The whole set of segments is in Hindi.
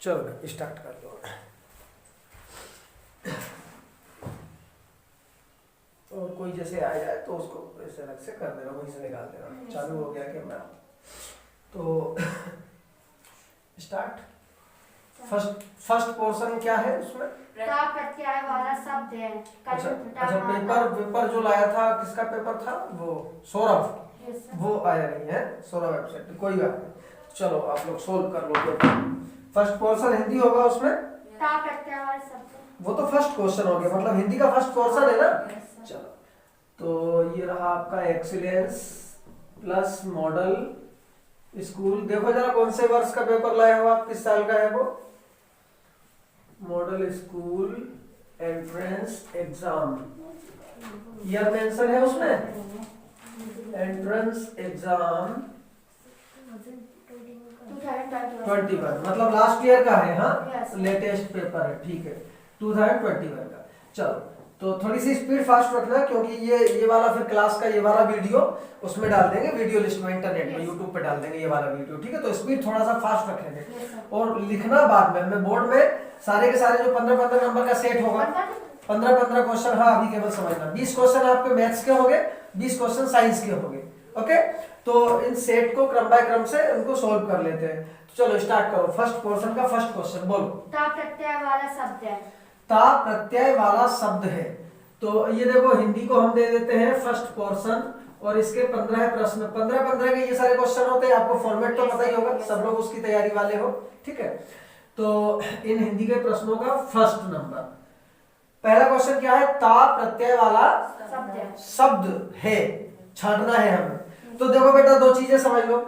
चलो स्टार्ट कर लो। और कोई जैसे आ जाए तो उसको ऐसे अलग से कर देना, वहीं से निकाल देना। चालू हो गया कैमरा तो स्टार्ट। फर्स्ट पोर्शन क्या है उसमें? प्रत्यय वाला शब्द है। अच्छा पेपर जो लाया था, किसका पेपर था वो? सौरभ। वो आया नहीं है सौरभ वेबसाइट, कोई बात नहीं। चलो आप लोग सोल्व कर लो पेपर। फर्स्ट पोर्शन हिंदी होगा उसमें। प्रत्यय वाला शब्द वो तो फर्स्ट क्वेश्चन हो गया, मतलब हिंदी का फर्स्ट पोर्शन है ना। चलो तो ये रहा आपका एक्सीलेंस प्लस मॉडल स्कूल। देखो जरा कौन से वर्ष का पेपर लाए हो आप, किस साल का है वो? Model school entrance exam, year mention है उसमें। एंट्रेंस एग्जाम 21, मतलब लास्ट ईयर का है। हाँ लेटेस्ट पेपर है, ठीक है 2021 का। चलो तो थोड़ी सी स्पीड फास्ट रखना, क्योंकि ये वाला फिर क्लास का ये वाला वीडियो उसमें डाल देंगे, वीडियो लिस्ट में इंटरनेट में यूट्यूब पे डाल देंगे ये वाला वीडियो, ठीक है। तो स्पीड थोड़ा सा फास्ट रखेंगे। और लिखना बाद में, मैं बोर्ड में सारे के सारे जो 15-15 नंबर का सेट होगा, 15-15 क्वेश्चन। हाँ अभी केवल समझना, 20 क्वेश्चन आपके मैथ्स के होंगे, 20 क्वेश्चन साइंस के होंगे। ओके तो इन सेट को क्रम बाय क्रम से उनको सोल्व कर लेते हैं। तो चलो स्टार्ट करो। फर्स्ट पोर्शन का फर्स्ट क्वेश्चन बोलो। प्रत्यय वाला शब्द है। ता प्रत्यय वाला शब्द है। तो ये देखो हिंदी को हम दे देते हैं फर्स्ट पोर्शन, और इसके 15 प्रश्न, 15 के ये सारे क्वेश्चन होते हैं। आपको फॉर्मेट तो पता ही होगा, सब लोग उसकी तैयारी वाले हो, ठीक है। तो इन हिंदी के प्रश्नों का फर्स्ट नंबर, पहला क्वेश्चन क्या है? ता प्रत्यय वाला शब्द है, छांटना है हमें। तो देखो बेटा दो चीजें समझ लो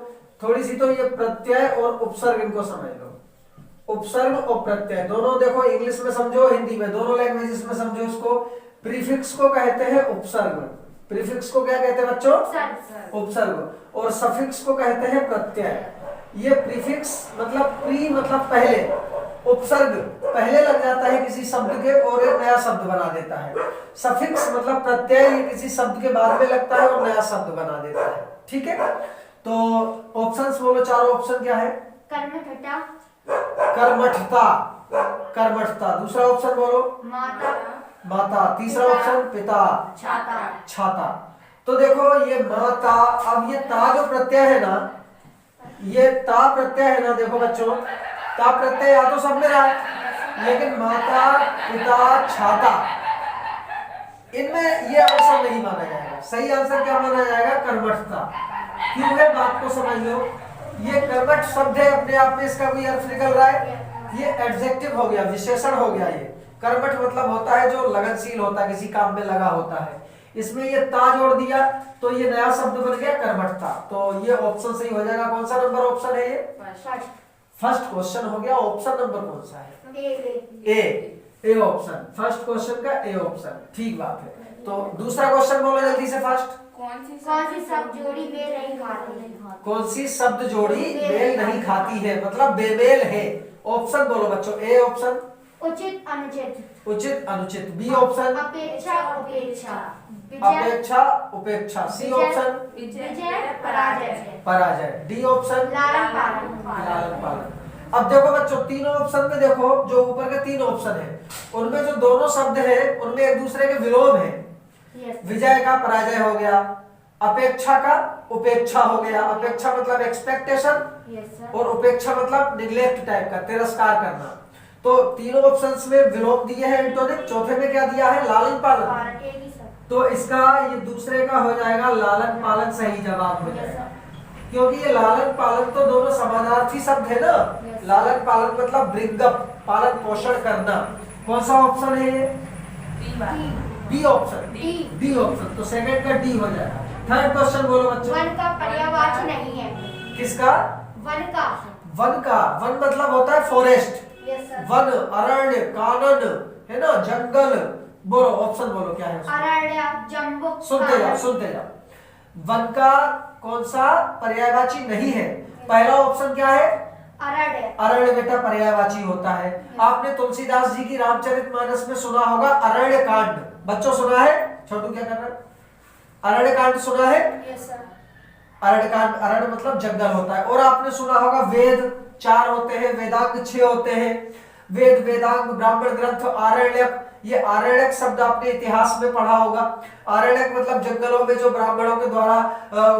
थोड़ी सी, तो ये प्रत्यय और उपसर्ग इनको समझ लो। उपसर्ग और प्रत्यय दोनों देखो, इंग्लिश में समझो, हिंदी में, दोनों लैंग्वेजेस में समझो इसको। प्रीफिक्स को कहते हैं उपसर्ग। प्रीफिक्स को क्या कहते हैं बच्चों? उपसर्ग। और सफिक्स को कहते हैं प्रत्यय। ये प्रीफिक्स मतलब प्री मतलब पहले, उपसर्ग पहले लग जाता है किसी शब्द के और एक नया शब्द बना देता है। सफिक्स मतलब प्रत्यय, ये किसी शब्द के बाद में लगता है और नया शब्द बना देता है, ठीक है। तो ऑप्शंस बोलो, चारों ऑप्शन क्या है? कर्मठता, कर्मठता, कर्मठता। दूसरा ऑप्शन बोलो माता, माता। तीसरा ऑप्शन पिता, छाता, छाता। तो देखो ये माता, अब ये ता जो प्रत्यय है ना, ये ता प्रत्यय है ना, देखो बच्चों ता प्रत्यय या तो सब में रहा है, लेकिन माता पिता छाता इनमें ये आंसर नहीं माना जाएगा। सही आंसर क्या माना जाएगा? कर्मठता। क्यों है बात को समझ लो। ये कर्मठ शब्द है, अपने आप में इसका कोई अर्थ निकल रहा है, ये एडजेक्टिव हो गया, विशेषण हो गया। ये कर्मठ मतलब होता है जो लगनशील होता है, किसी काम में लगा होता है। इसमें ये ता जोड़ दिया तो ये नया शब्द बन गया कर्मठता। तो ये ऑप्शन सही हो जाएगा। कौन सा नंबर ऑप्शन है ये? फर्स्ट क्वेश्चन हो गया। ऑप्शन नंबर कौन सा है? ए ऑप्शन, फर्स्ट क्वेश्चन का ए ऑप्शन, ठीक बात है। तो दूसरा क्वेश्चन बोलो जल्दी से फास्ट। कौन सी शब्द जोड़ी मेल नहीं खाती? कौन सी शब्द जोड़ी मेल नहीं खाती है, मतलब बेमेल है। ऑप्शन बोलो बच्चों। ए ऑप्शन उचित अनुचित, उचित अनुचित। बी ऑप्शन अपेक्षा उपेक्षा, अपेक्षा उपेक्षा। सी ऑप्शन विजय पराजय, पराजय। डी ऑप्शन लालन पालन, लालन पालन। अब देखो बच्चों तीनों ऑप्शन में देखो, जो ऊपर के 3 ऑप्शन है उनमें जो दोनों शब्द है उनमें एक दूसरे के विलोम है। विजय का पराजय हो गया, अपेक्षा का उपेक्षा हो गया। अपेक्षा मतलब एक्सपेक्टेशन और उपेक्षा मतलब निग्लेक्ट टाइप का, तिरस्कार करना। तो तीनों ऑप्शंस में विलोम दिए हैं एंटोनिम। चौथे में क्या दिया है? लालन पालन। तो इसका ये दूसरे का हो जाएगा लालन पालन, सही जवाब हो जाएगा। क्योंकि ये लालन पालन तो दोनों समानार्थी शब्द है ना। लालन पालन मतलब ब्रिंगअप, पालन पोषण करना। कौन सा ऑप्शन है ये? B option. D option. तो सेकंड का डी हो जाएगा। थर्ड क्वेश्चन बोलो बच्चों। वन का पर्यायवाची नहीं है। किसका? वन का। वन का, वन मतलब होता है फॉरेस्ट, वन, अरण्य, कानन है ना, जंगल। बोलो ऑप्शन बोलो क्या है? अरण्य, जंबू। सुनते जाओ सुनते जाओ। वन का कौन सा पर्यायवाची नहीं है? पहला ऑप्शन क्या है? अरण्य। अरण्य बेटा पर्यायवाची होता है। आपने तुलसीदास जी की रामचरितमानस में सुना होगा अरण्य कांड। बच्चों सुना है? छोटू क्या कर रहा है? अरण्य कांड सुना है? Yes sir. अरण्य कांड, अरण्य मतलब जंगल होता है। और आपने सुना होगा वेद, 4 होते हैं, वेदांग 6 होते हैं। वेद, वेदांग, ब्राह्मण ग्रंथ, आरण्यक, ये आरण्यक शब्द आपने इतिहास में पढ़ा होगा। आरण्यक मतलब जंगलों में जो ब्राह्मणों के द्वारा,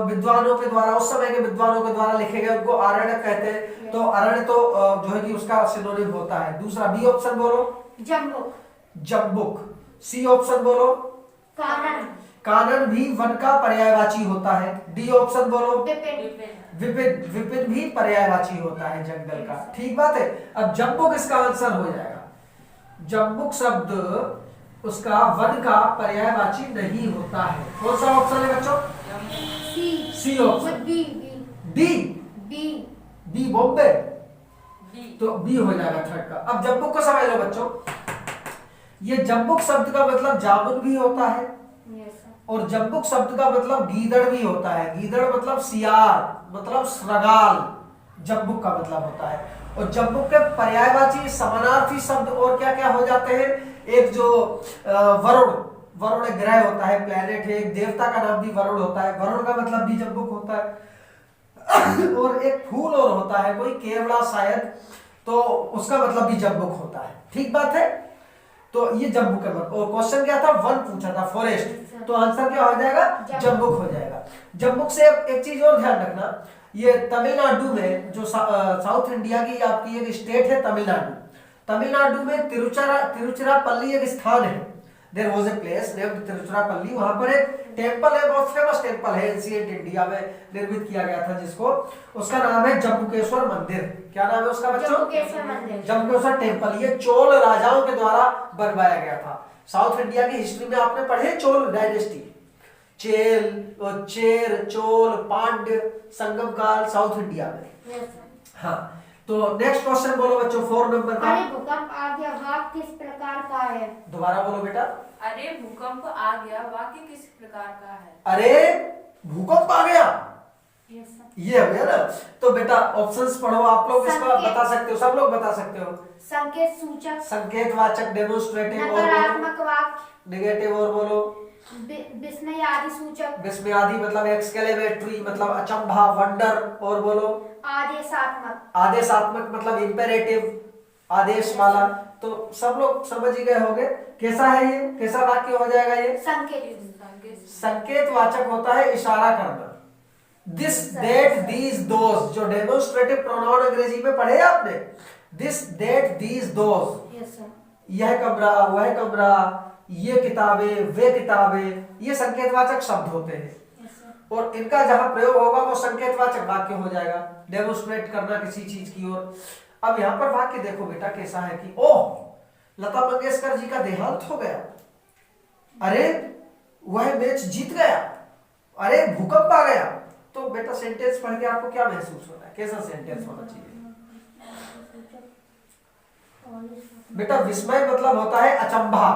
विद्वानों के द्वारा, उस समय के विद्वानों के द्वारा लिखे गए, उनको आरण्यक कहते हैं। तो अरण्य तो जो है कि उसका सिनोनिम होता है। दूसरा बी ऑप्शन बोलो, जम्बुक। जम्बुक। सी ऑप्शन बोलो, कानन। कानन भी वन का पर्यायवाची होता है। डी ऑप्शन बोलो, विपिन। विपिन। विपिन भी पर्यायवाची होता है जंगल का। ठीक बात है। अब जम्बुक इसका आंसर हो जाएगा। जम्बुक शब्द उसका वन का पर्यायवाची नहीं होता है। कौन सा ऑप्शन है बच्चों? C. C option. B. D. B. B Bombay, तो बी हो जाएगा थर्ड का। अब जम्बुक को समझ लो बच्चों, ये जम्बुक शब्द का मतलब जामुन भी होता है, और जम्बुक शब्द का मतलब गीदड़ भी होता है। गीदड़ मतलब सियार, मतलब श्रगाल, जम्बुक का मतलब होता है। और जम्बुक के पर्यायवाची समानार्थी शब्द और क्या क्या हो जाते हैं? एक जो वरुण, वरुण एक ग्रह होता है, प्लेनेट है। एक देवता का नाम भी वरुण होता है, वरुण का मतलब भी जम्बुक होता है। और एक फूल और होता है कोई, केवड़ा शायद, तो उसका मतलब भी जम्बुक होता है। ठीक बात है। तो ये जम्बुक का मतलब। और क्वेश्चन क्या था? वन पूछा था, फॉरेस्ट। तो आंसर क्या हो जाएगा? जम्बुक हो जाएगा। जम्बुक से एक चीज और ध्यान रखना, ये तमिलनाडु में जो साउथ इंडिया की आपकी एक स्टेट है तमिलनाडु, तमिलनाडु में तिरुचिरापल्ली एक स्थान है। There was a place named Tiruchirappalli. वहां पर एक टेंपल है, बहुत फेमस टेंपल है, एंशिएंट इंडिया में निर्मित किया गया था, जिसको, उसका नाम है जम्बुकेश्वर मंदिर। क्या नाम है उसका बच्चों? जम्बुकेश्वर मंदिर। जम्बुकेश्वर टेंपल। ये चोल राजाओं के द्वारा बनवाया गया था। साउथ इंडिया की हिस्ट्री में आपने पढ़े चोल डायनेस्टी, चेर, चोल, पांड्य, संगम काल, साउथ इंडिया में। हाँ, तो नेक्स्ट क्वेश्चन बोलो बच्चों, 4 नंबर का। अरे भूकंप आ गया, वाक्य किस प्रकार का है? दोबारा बोलो बेटा। अरे भूकंप आ गया, वाक्य किस प्रकार का है? अरे भूकंप आ गया, यस सर। ये हो गया ना। तो बेटा ऑप्शंस पढ़ो, आप लोग इसका संकेत। बता सकते हो, सब लोग बता सकते हो। संकेत सूचक। संकेतवाचक, डेमोन्स्ट्रेटिव, और नकारात्मक वाक्य। नेगेटिव, और बोलो। विस्मय आदि सूचक। विस्मय आदि मतलब एक्सक्लेमेटरी, मतलब अचंभा, वंडर, और बोलो। आदेशात्मक। आदेशात्मक मतलब इंपेरेटिव, आदेश वाला। तो सब लोग समझ ही गए होंगे। कैसा है ये, कैसा वाक्य हो जाएगा ये? संकेत। संकेतवाचक होता है इशारा करना। दिस, दैट, दीज, दोज, जो डेमोन्स्ट्रेटिव प्रोनाउन अंग्रेजी में पढ़े आपने, this, that, these, those, yes sir. यह कमरा, वह कमरा, ये किताबें, वे किताबें, ये संकेतवाचक शब्द होते हैं। Yes sir. और इनका जहां प्रयोग होगा वो संकेतवाचक वाक्य हो जाएगा, डेमोन्स्ट्रेट करना किसी चीज की ओर। अब यहाँ पर वाक्य देखो बेटा कैसा है कि ओह लता मंगेशकर जी का देहांत हो गया, अरे वह मैच जीत गया, अरे भूकंप आ गया। तो बेटा सेंटेंस पढ़ के आपको क्या महसूस हो रहा है, कैसा सेंटेंस होना चाहिए? बेटा विस्मय मतलब होता है अचंभा,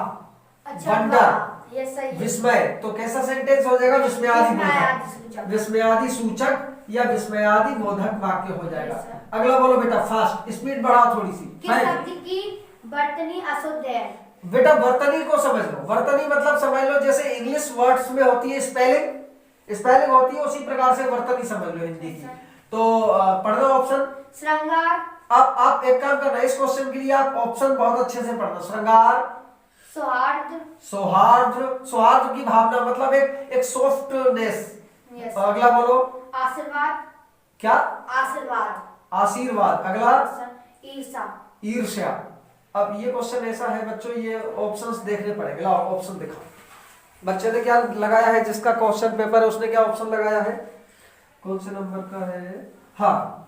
वंडर, यस सर। विस्मय। तो कैसा सेंटेंस हो जाएगा? विस्मयादि बोधक, विस्मयादि सूचक या विस्मयादि बोधक वाक्य हो जाएगा। अगला बोलो बेटा, फास्ट, स्पीड बढ़ाओ थोड़ी सी। किस शब्द की वर्तनी अशुद्ध है? बेटा वर्तनी को समझ लो। वर्तनी मतलब समझ लो जैसे इंग्लिश वर्ड्स में होती है स्पेलिंग, स्पेलिंग होती है, उसी प्रकार से वर्तनी समझ लो हिंदी की। तो पढ़ना ऑप्शन। श्रृंगार। अब आप एक काम करना, इस क्वेश्चन के लिए आप ऑप्शन बहुत अच्छे से पढ़ना। श्रृंगार, सौहार्द। सौहार्द, सौहार्द की भावना मतलब एक सॉफ्टनेस। यस। अगला बोलो। आशीर्वाद। क्या? आशीर्वाद। आशीर्वाद। अगला ईर्षा। ईर्ष्या। अब ये क्वेश्चन ऐसा है बच्चों, ये ऑप्शंस देखने पड़ेंगे। लाओ ऑप्शन दिखाओ, बच्चे ने क्या लगाया है, जिसका क्वेश्चन पेपर है उसने क्या ऑप्शन लगाया है, कौन से नंबर का है? हाँ,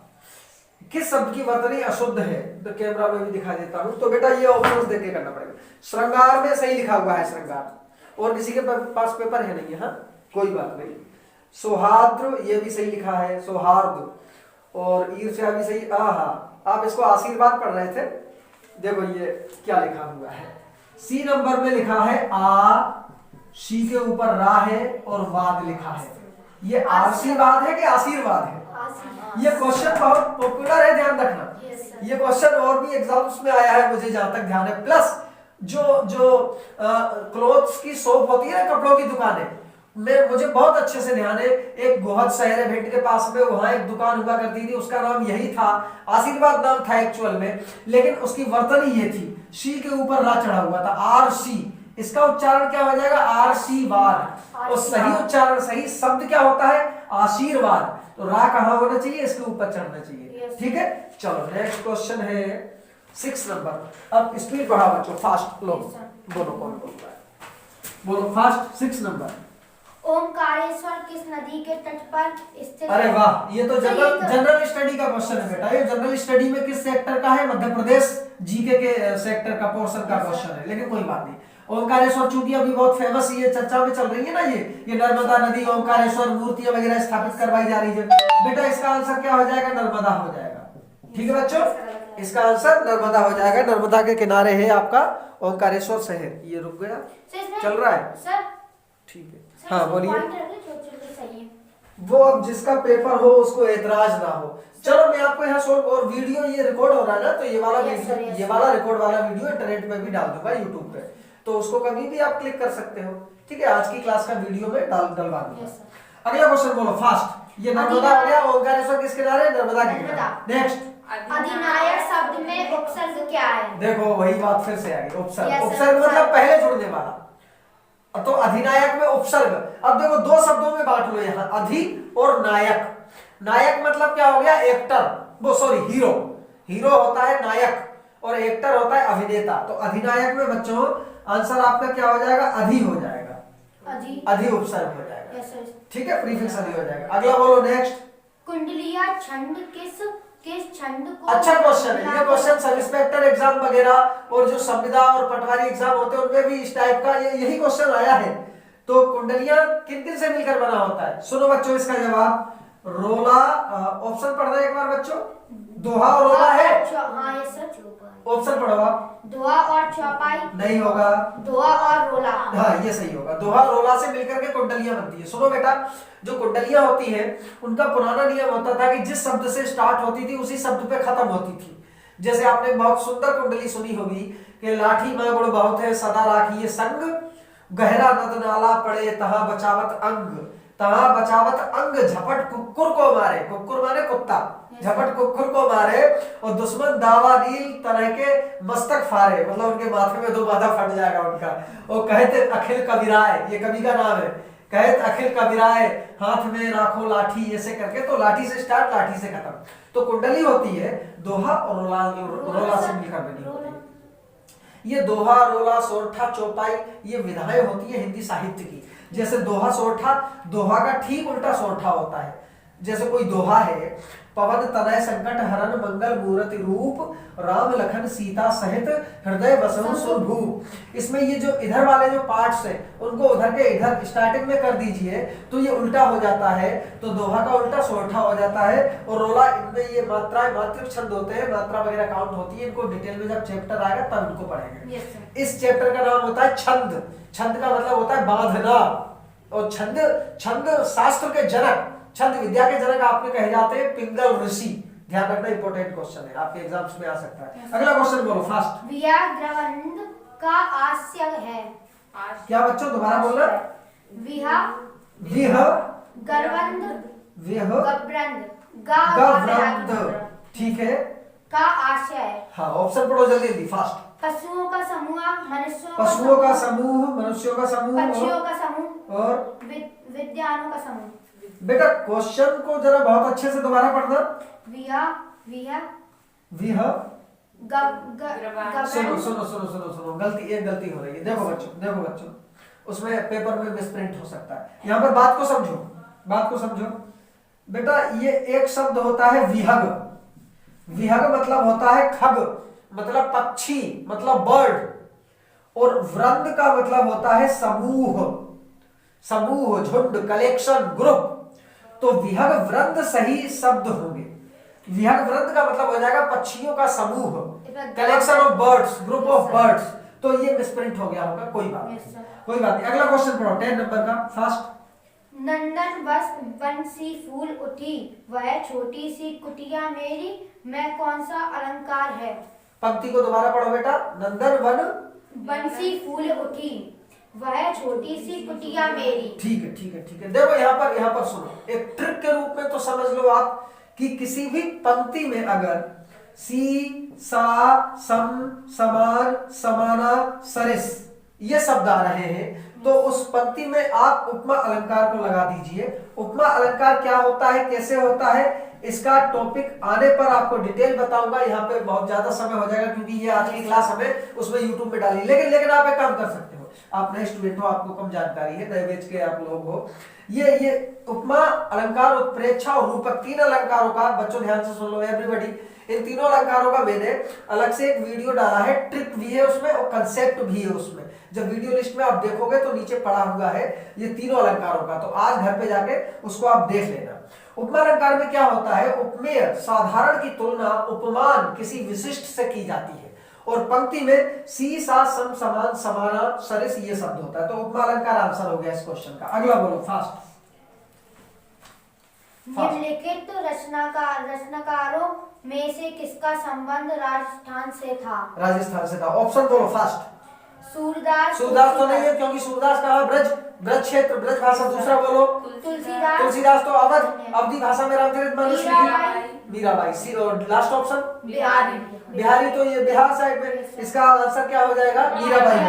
किस शब्द की वर्तनी अशुद्ध है? तो कैमरा में भी दिखा देता हूं। तो बेटा ये ऑप्शंस देख के करना पड़ेगा। श्रृंगार में सही लिखा हुआ है श्रृंगार, और किसी के पास पेपर है नहीं है, हाँ कोई बात नहीं। सौहार्द ये भी सही लिखा है, सौहार्द, और ईर्ष्या भी सही। आप इसको आशीर्वाद पढ़ रहे थे, देखो ये क्या लिखा हुआ है। सी नंबर में लिखा है आ, शी के ऊपर रा है और वाद लिखा है। ये आशीर्वाद है कि आशीर्वाद है? ये क्वेश्चन बहुत पॉपुलर है, ध्यान रखना। ये क्वेश्चन और भी एग्जाम्स में आया है मुझे जहां तक ध्यान है। प्लस जो क्लोथ्स की शॉप होती है ना, कपड़ों की दुकानें, मुझे बहुत अच्छे से ध्यान है, एक गोहद शहर है भिंड के पास में, वहां एक दुकान हुआ करती थी, उसका नाम यही था, आशीर्वाद नाम था एक्चुअल में, लेकिन उसकी वर्तनी ये थी, शी के ऊपर रा चढ़ा हुआ था, RC। इसका उच्चारण क्या हो जाएगा? आशीर्वाद। और सही उच्चारण, सही शब्द क्या होता है? आशीर्वाद। तो रा कहाँ होना चाहिए? इसके ऊपर चढ़ना चाहिए। ठीक है, चलो नेक्स्ट क्वेश्चन है 6 नंबर। अब स्पीड बढ़ाओ बच्चों, फास्ट लो, बोलो कौन बोल रहा है, बोलो फास्ट। 6 नंबर। ओमकारेश्वर किस नदी के तट पर स्थित अरे है? वाह, ये तो जनरल स्टडी का क्वेश्चन है बेटा। ये जनरल स्टडी में किस सेक्टर का है? मध्य प्रदेश जीके के सेक्टर का पोर्शन का क्वेश्चन है, लेकिन कोई बात नहीं। ओमकारेश्वर चूंकि अभी बहुत फेमस, ये चर्चा में चल रही है ना, ये नर्मदा नदी, ओमकारेश्वर मूर्तियां वगैरह स्थापित करवाई जा रही है बेटा। इसका आंसर क्या हो जाएगा? नर्मदा हो जाएगा। ठीक है बच्चों, इसका आंसर नर्मदा हो जाएगा। नर्मदा के किनारे है आपका ओमकारेश्वर शहर। ये रुक गया, चल रहा है सर। ठीक है, हाँ बोलिए। सही है। वो अब जिसका पेपर हो उसको एतराज ना हो। चलो मैं आपको यहाँ सोल्व, और वीडियो ये रिकॉर्ड हो रहा है ना, तो ये वाला वीडियो, ये वाला रिकॉर्ड वाला वीडियो इंटरनेट पे भी डाल दूंगा, यूट्यूब पे, तो उसको कभी भी आप क्लिक कर सकते हो। ठीक है, आज की क्लास का वीडियो में डलवा दूंगा। अगला क्वेश्चन बोलो फास्ट। ये नर्मदा हो गया, ओमकारेश्वर किस किनारे? नर्मदा के किनारे। नेक्स्ट। अधिनायक शब्द में उपसर्ग क्या है? देखो वही बात फिर से आ गई, उपसर्ग। उपसर्ग मतलब पहले जुड़ने वाला, तो अधिनायक में उपसर्ग। अब देखो दो शब्दों में बांट लो यहाँ, अधि और नायक। नायक मतलब क्या हो गया? एक्टर, वो सॉरी हीरो। हीरो होता है नायक और एक्टर होता है अभिनेता। तो अधिनायक में बच्चों आंसर आपका क्या हो जाएगा? अधि हो जाएगा। अधि उपसर्ग हो जाएगा। ठीक है, प्रीफिक्स अधि हो जाएगा। अगला बोलो नेक्स्ट। कुंडलिया छंद किस छंद को? अच्छा क्वेश्चन है ये। क्वेश्चन सब इंस्पेक्टर एग्जाम वगैरह और जो संविदा और पटवारी एग्जाम होते हैं उनमें भी इस टाइप का यही क्वेश्चन आया है। तो कुंडलियां किन किन से मिलकर बना होता है? सुनो बच्चों इसका जवाब। रोला, ऑप्शन पढ़ दे एक बार बच्चों। दोहा और रोला है। हाँ ये सच। ऑप्शन पढ़ो आप। दोहा और चौपाई नहीं होगा। दोहा और रोला। हाँ ये सही होगा। दोहा रोला से मिलकर के कुंडलियां बनती है। सुनो बेटा, जो कुंडलियां होती है उनका पुराना नियम होता था कि जिस शब्द से स्टार्ट होती थी उसी शब्द पे खत्म होती थी। जैसे आपने बहुत सुंदर कुंडली सुनी होगी कि लाठी मां गुण बहुत है सदा राखिए संग, गहरा नद नाला पड़े तहां बचावत अंग, तहां बचावत अंग, झपट कुक्कुर को मारे, कुक्कुर मारे कुत्ता, झपट कुक्कुर को मारे, और दुश्मन दावा नील तरह के मस्तक फारे, मतलब उनके माथे में 2 माथा फट जाएगा उनका। और कहते अखिल कबीराय, ये कवि का नाम है, कहत अखिल कबीराय हाथ में राखो लाठी, ऐसे करके। तो लाठी से स्टार्ट, लाठी से खत्म। तो कुंडली होती है दोहा और रोला से मिलकर बनी होती है। ये दोहा, रोला, सोरठा, चौपाई ये विधाएं होती है हिंदी साहित्य की। जैसे दोहा, सोरठा, दोहा का ठीक उल्टा सोरठा होता है। जैसे कोई दोहा है, पवन तनय संकट हरन मंगल मूर्ति रूप, राम लखन सीता सहित हृदय बसहु सुरभूप। इसमें ये जो इधर वाले जो पार्ट्स हैं उनको उधर के इधर स्टार्टिंग में कर दीजिए तो ये उल्टा हो जाता है। तो दोहा का उल्टा सोरठा हो जाता है। और रोला, इनमें ये मात्राएं मात्रिक छंद होते हैं, मात्रा वगैरह काउंट होती है। इनको डिटेल में जब चैप्टर आएगा तब इनको पढ़ेंगे। इस चैप्टर का नाम होता है छंद। छंद का मतलब होता है बांधना। और छंद शास्त्र के जनक, छंद विद्या के जनक आपके कहे जाते हैं पिंगल ऋषि। ध्यान रखना, इंपॉर्टेंट क्वेश्चन है, आपके एग्जाम्स में आ सकता है। अगला क्वेश्चन बोलो फास्ट। व्याग्रवंद का आस्य है। क्या बच्चों दोबारा बोलना? विह गर्वंद गब्रंद गव्रंद, ठीक है, का आशय है। हाँ ऑप्शन पढ़ो जल्दी जल्दी फास्ट। पशुओं का समूह, पशुओं का समूह, मनुष्यों का समूह, पक्षियों का समूह और विद्यानों का समूह। बेटा क्वेश्चन को जरा बहुत अच्छे से दोबारा पढ़ना। विह सुनो, एक गलती हो रही है। देखो बच्चों उसमें पेपर में मिसप्रिंट हो सकता है। यहाँ पर बात को समझो बेटा। ये एक शब्द होता है विहग। विहग मतलब होता है खग, मतलब पक्षी, मतलब बर्ड। और वृंद का मतलब होता है समूह, झुंड, कलेक्शन, ग्रुप। तो विहग वृंद सही शब्द होंगे। विहग वृंद का मतलब हो जाएगा पक्षियों का समूह, collection of birds, group of birds. तो ये मिसप्रिंट हो गया होगा, कोई बात नहीं। अगला क्वेश्चन पढ़ो 10 नंबर का फास्ट। नंदन बस बंसी फूल उठी, वह छोटी सी कुटिया मेरी, मैं कौन सा अलंकार है? पंक्ति को दोबारा पढ़ो बेटा। नंदन वन बंसी फूल उठी, वह छोटी सी कुटिया मेरी। ठीक है ठीक है ठीक है। देखो यहाँ पर सुनो, एक ट्रिक के रूप में तो समझ लो आप कि किसी भी पंक्ति में अगर सी, सा, सम, समान, समाना, सरिस ये शब्द आ रहे हैं तो उस पंक्ति में आप उपमा अलंकार को लगा दीजिए। उपमा अलंकार क्या होता है, कैसे होता है, इसका टॉपिक आने पर आपको डिटेल बताऊंगा। यहाँ पे बहुत ज्यादा समय हो जाएगा क्योंकि ये आज की क्लास हमें उसमें यूट्यूब पे डाली, लेकिन आप एक काम कर सकते हो, आप नए स्टूडेंट हो, आपको कम जानकारी है, नए बैच के आप लोग हो। ये उपमा अलंकार, उत्प्रेक्षा और रूपक, तीन अलंकारों का, बच्चों ध्यान से सुन लो एवरीबॉडी, इन तीनों अलंकारों का मैंने अलग से एक वीडियो डाला है, ट्रिक भी है उसमें और कंसेप्ट भी है उसमें। जब वीडियो लिस्ट में आप देखोगे तो नीचे पड़ा हुआ है ये तीनों अलंकारों का, तो आज घर पे जाके उसको आप देख लेना। उपमा अलंकार में क्या होता है, उपमेय साधारण की तुलना उपमान किसी विशिष्ट से की जाती है और पंक्ति में सी, सा, सम, समान, समाना, सरिस ये शब्द होता है। तो उपमा अलंकार आंसर हो गया इस क्वेश्चन का। अगला बोलो फास्ट। निम्नलिखित रचनाकारों में से किसका संबंध राजस्थान से था? राजस्थान से था। ऑप्शन बोलो फास्ट। सूरदास तो नहीं है क्योंकि सूरदास का ब्रज क्षेत्र, ब्रज भाषा। दूसरा बोलो तुलसीदास तो अवधी भाषा में रामचरितमानस लिखी। मीराबाई। और लास्ट ऑप्शन बिहारी, तो ये बिहार साइड में, इसका आंसर क्या हो जाएगा, मीराबाई।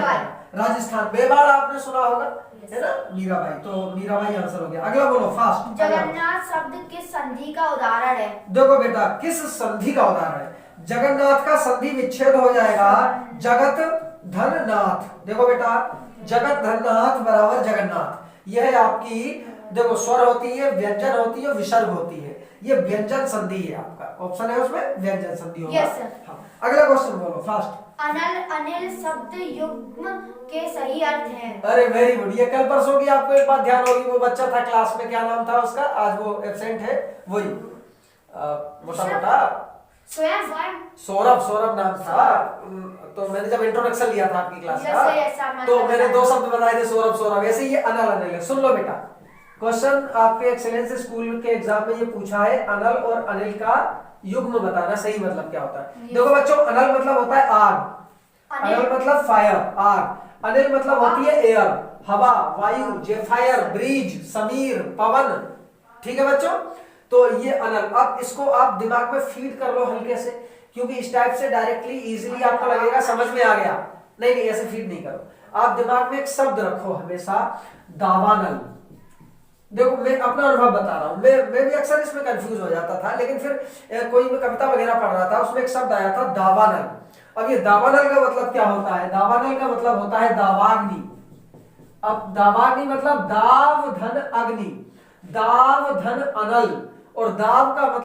राजस्थान, मेवाड़ आपने सुना होगा है ना, मीराबाई, तो मीराबाई आंसर हो गया। अगला बोलो फास्ट। जगन्नाथ शब्द किस संधि का उदाहरण है? देखो बेटा, किस संधि का उदाहरण है, जगन्नाथ का संधि विच्छेद हो जाएगा जगत धन नाथ। देखो बेटा, जगत धन नाथ बराबर जगन्नाथ, यह है आपकी, देखो स्वर होती है, व्यंजन होती है, विसर्ग होती है, ये व्यंजन संधि है आपका, ऑप्शन है उसमें व्यंजन संधि होगा। Yes, sir. हाँ। अगला क्वेश्चन बोलो फास्ट। अनिल शब्द युग्म के सही अर्थ हैं? अरे वेरी गुड, ये कल परसों की आपको एक बात ध्यान होगी, वो बच्चा था क्लास में, क्या नाम था उसका, आज वो एब्सेंट है, वही मोटा सौरभ नाम था। तो मैंने जब इंट्रोडक्शन लिया था आपकी क्लास का तो मैंने दो शब्द बताए थे, सौरभ। ऐसे ये अनल है। सुन लो बेटा, क्वेश्चन आपके एक्सेलेंस स्कूल के एग्जाम में ये पूछा है, अनल और अनिल का युग्म बताना, सही मतलब क्या होता है। देखो बच्चों, अनल मतलब होता है आग, अनल मतलब फायर, आग। अनिल मतलब होती है एयर, हवा, वायु, जेफायर, ब्रीज, समीर, पवन। ठीक है बच्चों, तो ये अनल। अब इसको आप दिमाग में फीड कर लो हल्के से, क्योंकि इस टाइप से डायरेक्टली इजीली आपको लगेगा समझ में आ गया। नहीं, ऐसे फीड नहीं करो, आप दिमाग में एक शब्द रखो हमेशा, दावानल। देखो मैं अपना अनुभव बता रहा हूं, मैं भी अक्सर इसमें कंफ्यूज हो जाता था, लेकिन फिर कोई मैं कविता वगैरह पढ़ रहा था, उसमें एक शब्द आया था दावानल। अब ये दावानल का मतलब क्या होता है, दावानल का मतलब होता है दावाग्नि। अब दावाग्नि मतलब दाव धन अग्नि, दाव धन अनल, और दाव का मतलब